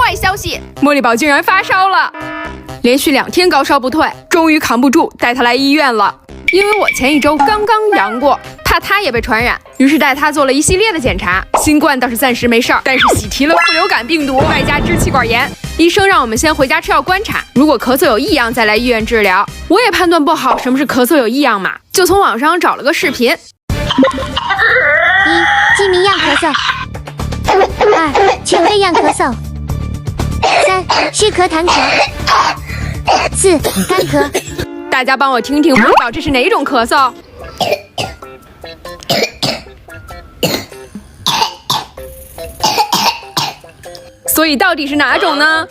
坏消息，茉莉宝竟然发烧了，连续2天高烧不退，终于扛不住，带她来医院了。因为我前1周刚刚阳过，怕她也被传染，于是带她做了一系列的检查。新冠倒是暂时没事儿，但是喜提了副流感病毒，外加支气管炎。医生让我们先回家吃药观察，如果咳嗽有异样再来医院治疗。我也判断不好什么是咳嗽有异样嘛，就从网上找了个视频。1. 鸡鸣样咳嗽。2. 犬吠样咳嗽。3. 虚咳痰咳。4. 干咳。大家帮我听听，不知道这是哪种咳嗽？所以到底是哪种呢？